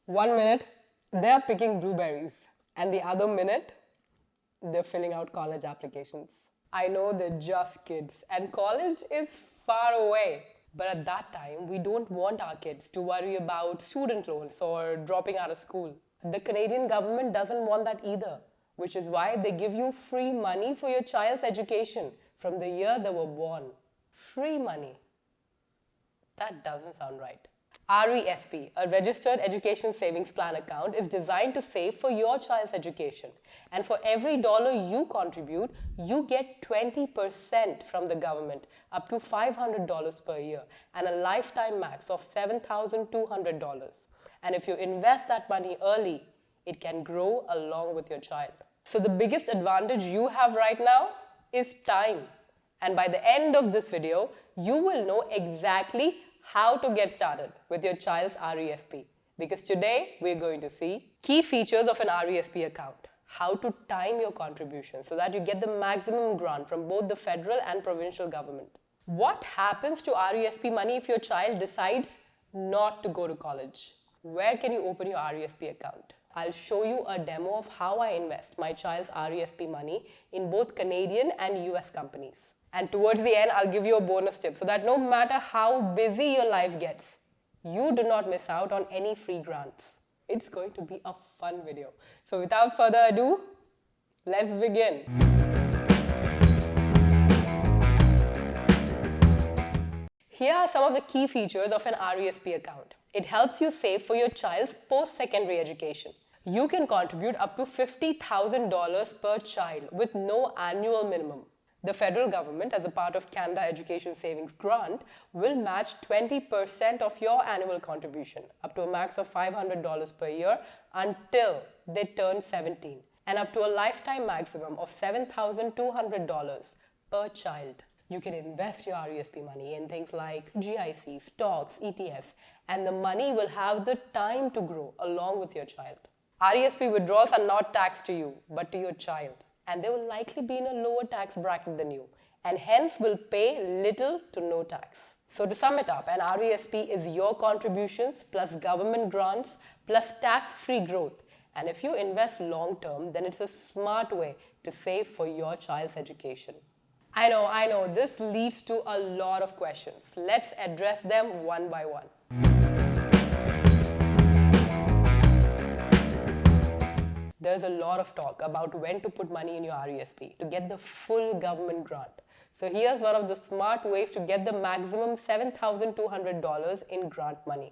1 minute, they're picking blueberries, and the other minute, they're filling out college applications. I know they're just kids, and college is far away. But at that time, we don't want our kids to worry about student loans or dropping out of school. The Canadian government doesn't want that either, which is why they give you free money for your child's education from the year they were born. Free money. That doesn't sound right. RESP, a Registered Education Savings Plan account, is designed to save for your child's education. And for every dollar you contribute, you get 20% from the government, up to $500 per year, and a lifetime max of $7,200. And if you invest that money early, it can grow along with your child. So the biggest advantage you have right now is time. And by the end of this video, you will know exactly how to get started with your child's RESP. Because today, we're going to see key features of an RESP account, how to time your contributions so that you get the maximum grant from both the federal and provincial government. What happens to RESP money if your child decides not to go to college? Where can you open your RESP account? I'll show you a demo of how I invest my child's RESP money in both Canadian and US companies. And towards the end, I'll give you a bonus tip so that no matter how busy your life gets, you do not miss out on any free grants. It's going to be a fun video. So without further ado, let's begin. Here are some of the key features of an RESP account. It helps you save for your child's post-secondary education. You can contribute up to $50,000 per child with no annual minimum. The federal government, as a part of Canada Education Savings Grant, will match 20% of your annual contribution, up to a max of $500 per year until they turn 17, and up to a lifetime maximum of $7,200 per child. You can invest your RESP money in things like GICs, stocks, ETFs, and the money will have the time to grow along with your child. RESP withdrawals are not taxed to you, but to your child. And they will likely be in a lower tax bracket than you, and hence will pay little to no tax. So to sum it up, an RESP is your contributions plus government grants plus tax-free growth. And if you invest long-term, then it's a smart way to save for your child's education. I know, this leads to a lot of questions. Let's address them one by one. There's a lot of talk about when to put money in your RESP to get the full government grant. So here's one of the smart ways to get the maximum $7,200 in grant money.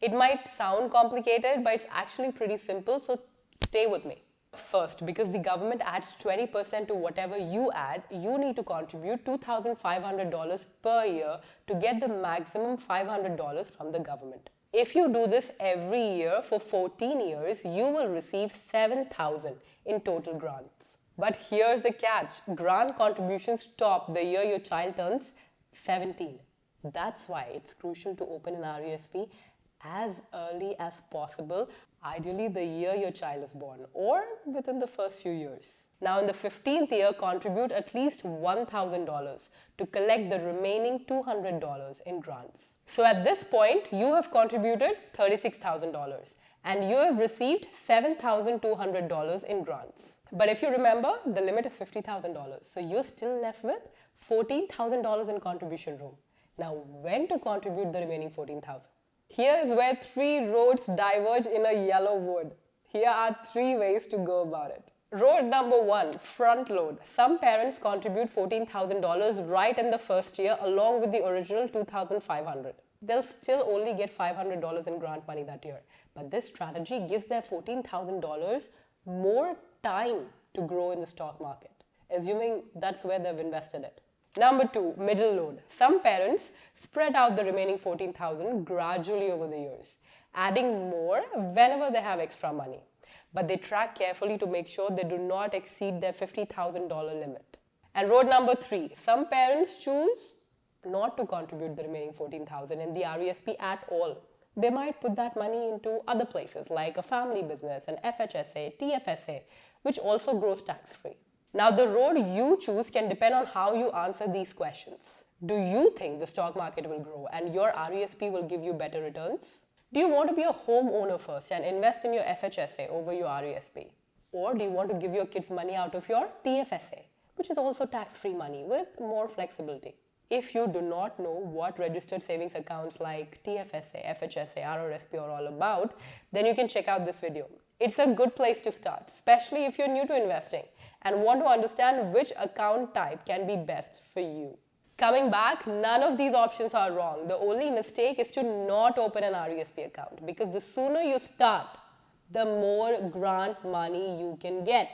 It might sound complicated, but it's actually pretty simple, so stay with me. First, because the government adds 20% to whatever you add, you need to contribute $2,500 per year to get the maximum $500 from the government. If you do this every year for 14 years, you will receive $7,000 in total grants. But here's the catch. Grant contributions stop the year your child turns 17. That's why it's crucial to open an RESP as early as possible, ideally the year your child is born or within the first few years. Now in the 15th year, contribute at least $1,000 to collect the remaining $200 in grants. So at this point, you have contributed $36,000 and you have received $7,200 in grants. But if you remember, the limit is $50,000. So you're still left with $14,000 in contribution room. Now when to contribute the remaining $14,000? Here is where three roads diverge in a yellow wood. Here are three ways to go about it. Road number one, front load. Some parents contribute $14,000 right in the first year along with the original $2,500. They'll still only get $500 in grant money that year. But this strategy gives their $14,000 more time to grow in the stock market, assuming that's where they've invested it. Number two, middle load. Some parents spread out the remaining $14,000 gradually over the years, adding more whenever they have extra money. But they track carefully to make sure they do not exceed their $50,000 limit. And road number three, some parents choose not to contribute the remaining $14,000 in the RESP at all. They might put that money into other places like a family business, an FHSA, TFSA, which also grows tax-free. Now the road you choose can depend on how you answer these questions. Do you think the stock market will grow and your RESP will give you better returns? Do you want to be a homeowner first and invest in your FHSA over your RESP? Or do you want to give your kids money out of your TFSA, which is also tax-free money with more flexibility? If you do not know what registered savings accounts like TFSA, FHSA, RRSP are all about, then you can check out this video. It's a good place to start, especially if you're new to investing and want to understand which account type can be best for you. Coming back, none of these options are wrong. The only mistake is to not open an RESP account, because the sooner you start, the more grant money you can get.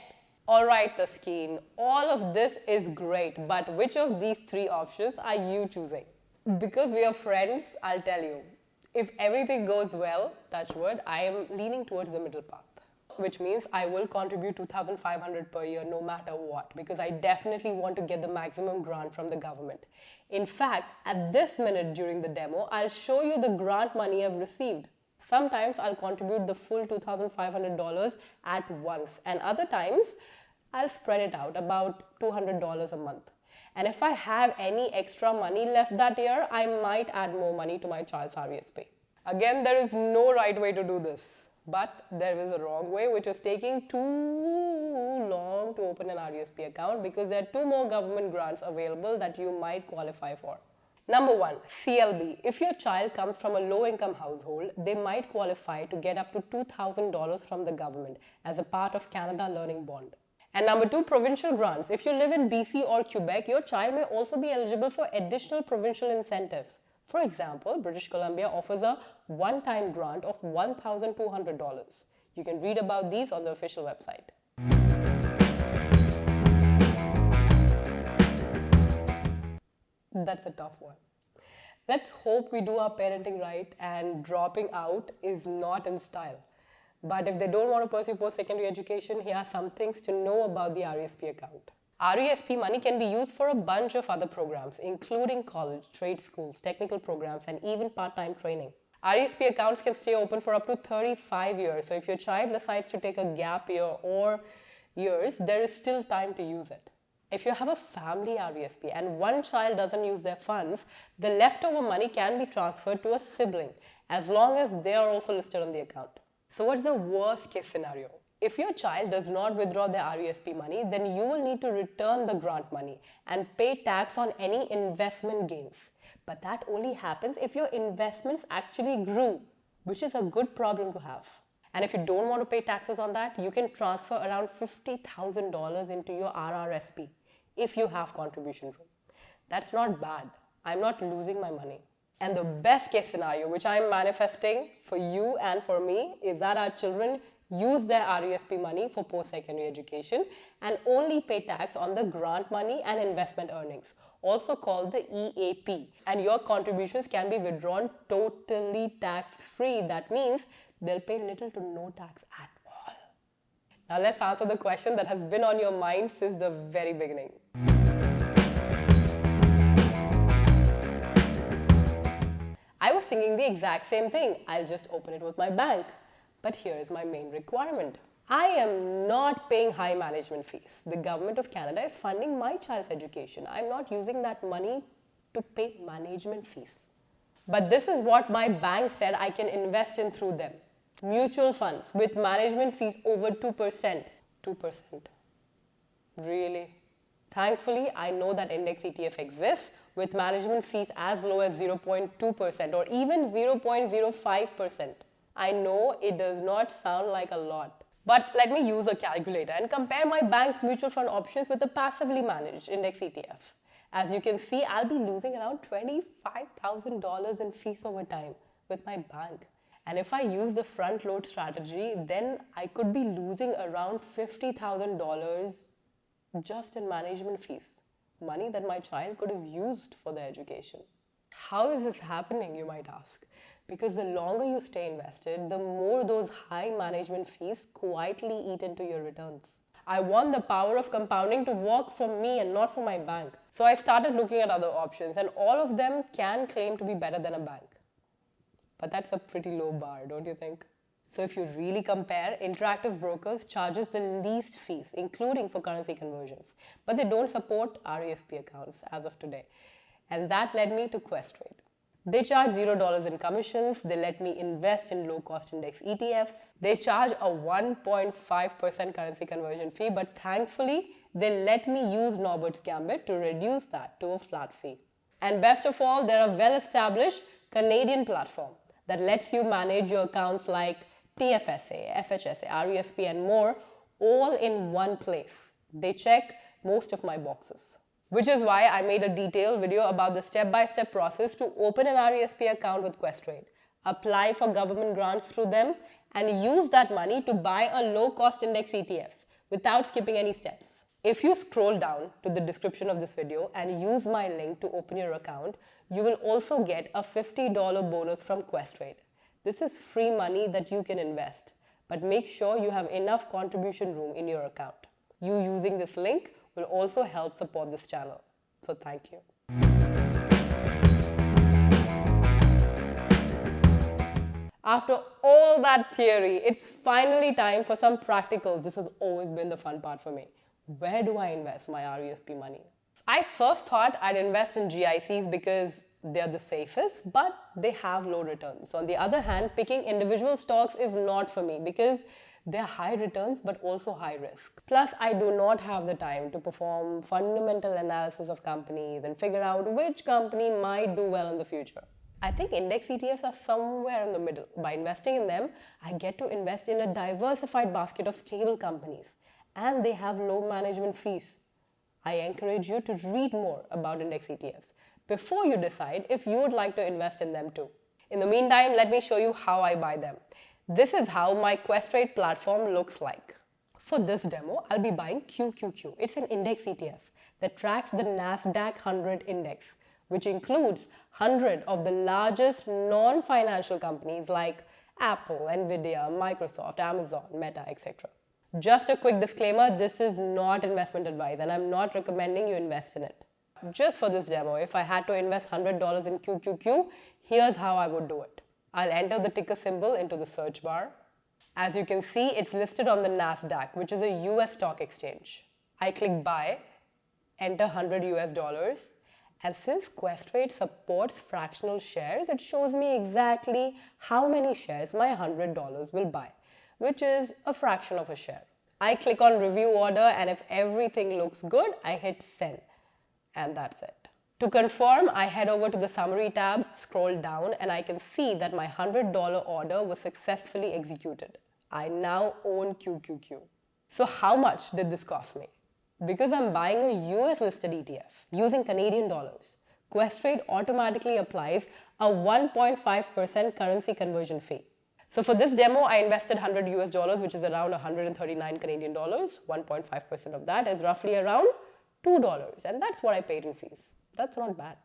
Alright, Taskeen, all of this is great, but which of these three options are you choosing? Because we are friends, I'll tell you. If everything goes well, touch wood, I am leaning towards the middle path, which means I will contribute $2,500 per year no matter what, because I definitely want to get the maximum grant from the government. In fact, at this minute during the demo, I'll show you the grant money I've received. Sometimes I'll contribute the full $2,500 at once, and other times I'll spread it out, about $200 a month. And if I have any extra money left that year, I might add more money to my child's RESP. Again, there is no right way to do this, but there is a wrong way, which is taking too long to open an RESP account, because there are two more government grants available that you might qualify for. Number 1, CLB. If your child comes from a low-income household, they might qualify to get up to $2,000 from the government as a part of Canada Learning Bond. And number 2, provincial grants. If you live in BC or Quebec, your child may also be eligible for additional provincial incentives. For example, British Columbia offers a one-time grant of $1,200. You can read about these on the official website. That's a tough one. Let's hope we do our parenting right and dropping out is not in style. But if they don't want to pursue post-secondary education, here are some things to know about the RESP account. RESP money can be used for a bunch of other programs, including college, trade schools, technical programs, and even part-time training. RESP accounts can stay open for up to 35 years. So if your child decides to take a gap year or years, there is still time to use it. If you have a family RESP and one child doesn't use their funds, the leftover money can be transferred to a sibling, as long as they are also listed on the account. So what's the worst case scenario? If your child does not withdraw their RESP money, then you will need to return the grant money and pay tax on any investment gains. But that only happens if your investments actually grew, which is a good problem to have. And if you don't want to pay taxes on that, you can transfer around $50,000 into your RRSP if you have contribution room. That's not bad. I'm not losing my money. And the best case scenario, which I'm manifesting for you and for me, is that our children use their RESP money for post-secondary education and only pay tax on the grant money and investment earnings, also called the EAP. And your contributions can be withdrawn totally tax-free. That means they'll pay little to no tax at all. Now let's answer the question that has been on your mind since the very beginning. I was thinking the exact same thing. I'll just open it with my bank. But here is my main requirement. I am not paying high management fees. The government of Canada is funding my child's education. I'm not using that money to pay management fees. But this is what my bank said I can invest in through them. Mutual funds with management fees over 2%. 2%. Really? Thankfully, I know that index ETF exists with management fees as low as 0.2% or even 0.05%. I know it does not sound like a lot. But let me use a calculator and compare my bank's mutual fund options with a passively managed index ETF. As you can see, I'll be losing around $25,000 in fees over time with my bank. And if I use the front load strategy, then I could be losing around $50,000 just in management fees. Money that my child could have used for their education. How is this happening, you might ask? Because the longer you stay invested, the more those high management fees quietly eat into your returns. I want the power of compounding to work for me and not for my bank. So I started looking at other options, and all of them can claim to be better than a bank. But that's a pretty low bar, don't you think? So if you really compare, Interactive Brokers charges the least fees, including for currency conversions. But they don't support RESP accounts as of today. And that led me to Questrade. They charge $0 in commissions. They let me invest in low-cost index ETFs. They charge a 1.5% currency conversion fee, but thankfully, they let me use Norbert's Gambit to reduce that to a flat fee. And best of all, they're a well-established Canadian platform that lets you manage your accounts like TFSA, FHSA, RESP, and more, all in one place. They check most of my boxes. Which is why I made a detailed video about the step-by-step process to open an RESP account with Questrade, apply for government grants through them, and use that money to buy a low-cost index ETFs without skipping any steps. If you scroll down to the description of this video and use my link to open your account, you will also get a $50 bonus from Questrade. This is free money that you can invest, but make sure you have enough contribution room in your account. You using this link will also help support this channel. So thank you. After all that theory, it's finally time for some practicals. This has always been the fun part for me. Where do I invest my RESP money? I first thought I'd invest in GICs because they're the safest, but they have low returns. On the other hand, picking individual stocks is not for me because they're high returns but also high risk. Plus, I do not have the time to perform fundamental analysis of companies and figure out which company might do well in the future. I think index ETFs are somewhere in the middle. By investing in them, I get to invest in a diversified basket of stable companies, and they have low management fees. I encourage you to read more about index ETFs before you decide if you would like to invest in them too. In the meantime, let me show you how I buy them. This is how my Questrade platform looks like. For this demo, I'll be buying QQQ. It's an index ETF that tracks the NASDAQ 100 index, which includes 100 of the largest non-financial companies like Apple, Nvidia, Microsoft, Amazon, Meta, etc. Just a quick disclaimer, this is not investment advice and I'm not recommending you invest in it. Just for this demo, if I had to invest $100 in QQQ, here's how I would do it. I'll enter the ticker symbol into the search bar. As you can see, it's listed on the NASDAQ, which is a US stock exchange. I click buy, enter $100 US, and since Questrade supports fractional shares, it shows me exactly how many shares my $100 will buy, which is a fraction of a share. I click on review order, and if everything looks good, I hit send, and that's it. To confirm, I head over to the summary tab, scroll down, and I can see that my $100 order was successfully executed. I now own QQQ. So how much did this cost me? Because I'm buying a US listed ETF using Canadian dollars, Questrade automatically applies a 1.5% currency conversion fee. So for this demo, I invested $100 US, which is around 139 Canadian dollars. 1.5% of that is roughly around $2, and that's what I paid in fees. That's not bad.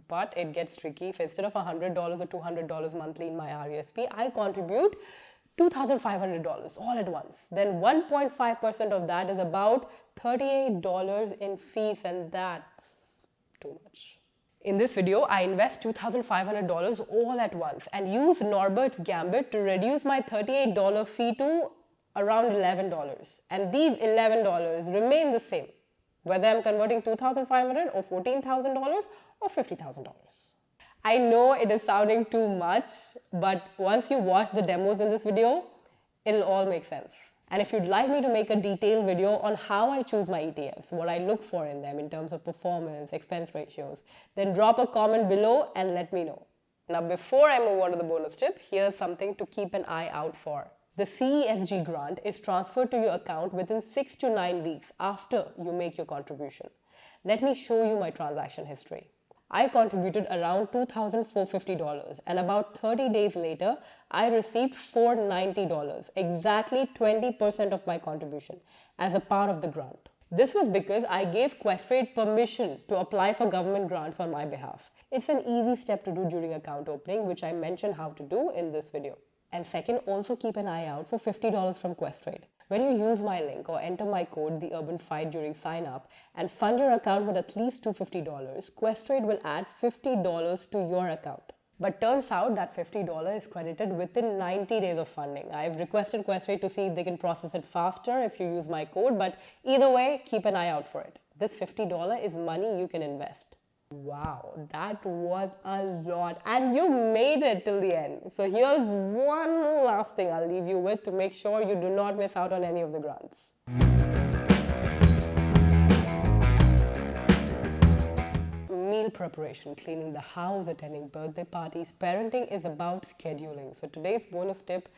But it gets tricky. If instead of $100 or $200 monthly in my RESP, I contribute $2,500 all at once. Then 1.5% of that is about $38 in fees, and that's too much. In this video, I invest $2,500 all at once and use Norbert's Gambit to reduce my $38 fee to around $11. And these $11 remain the same, whether I'm converting $2,500 or $14,000 or $50,000. I know it is sounding too much, but once you watch the demos in this video, it'll all make sense. And if you'd like me to make a detailed video on how I choose my ETFs, what I look for in them in terms of performance, expense ratios, then drop a comment below and let me know. Now, before I move on to the bonus tip, here's something to keep an eye out for. The CESG grant is transferred to your account within 6 to 9 weeks after you make your contribution. Let me show you my transaction history. I contributed around $2,450, and about 30 days later, I received $490, exactly 20% of my contribution, as a part of the grant. This was because I gave Questrade permission to apply for government grants on my behalf. It's an easy step to do during account opening, which I mentioned how to do in this video. And second, also keep an eye out for $50 from Questrade. When you use my link or enter my code, The Urban Fight, during sign up and fund your account with at least $250, Questrade will add $50 to your account. But turns out that $50 is credited within 90 days of funding. I've requested Questrade to see if they can process it faster if you use my code, but either way, keep an eye out for it. This $50 is money you can invest. Wow, that was a lot, and you made it till the end. So here's one last thing I'll leave you with to make sure you do not miss out on any of the grants. Meal preparation, cleaning the house, attending birthday parties. Parenting is about scheduling. So today's bonus tip,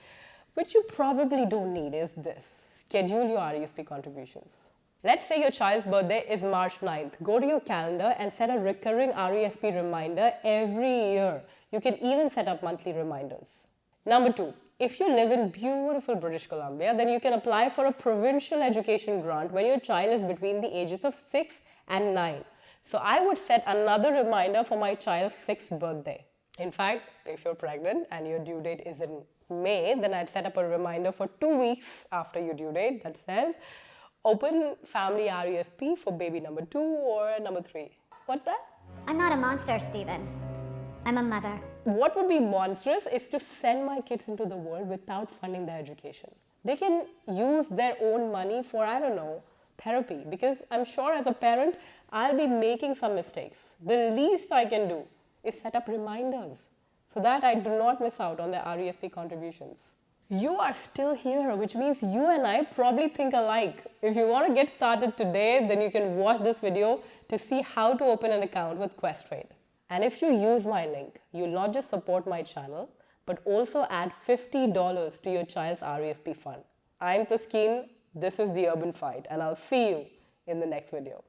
which you probably don't need, is this: schedule your RESP contributions. Let's say your child's birthday is March 9th. Go to your calendar and set a recurring RESP reminder every year. You can even set up monthly reminders. Number 2, if you live in beautiful British Columbia, then you can apply for a provincial education grant when your child is between the ages of 6 and 9. So I would set another reminder for my child's 6th birthday. In fact, if you're pregnant and your due date is in May, then I'd set up a reminder for 2 weeks after your due date that says, open family RESP for baby number 2 or number 3. What's that? I'm not a monster, Stephen. I'm a mother. What would be monstrous is to send my kids into the world without funding their education. They can use their own money for, I don't know, therapy, because I'm sure as a parent, I'll be making some mistakes. The least I can do is set up reminders so that I do not miss out on the RESP contributions. You are still here, which means you and I probably think alike. If you want to get started today, then you can watch this video to see how to open an account with Questrade. And if you use my link, you'll not just support my channel, but also add $50 to your child's RESP fund. I'm Taskeen, this is The Urban Fight, and I'll see you in the next video.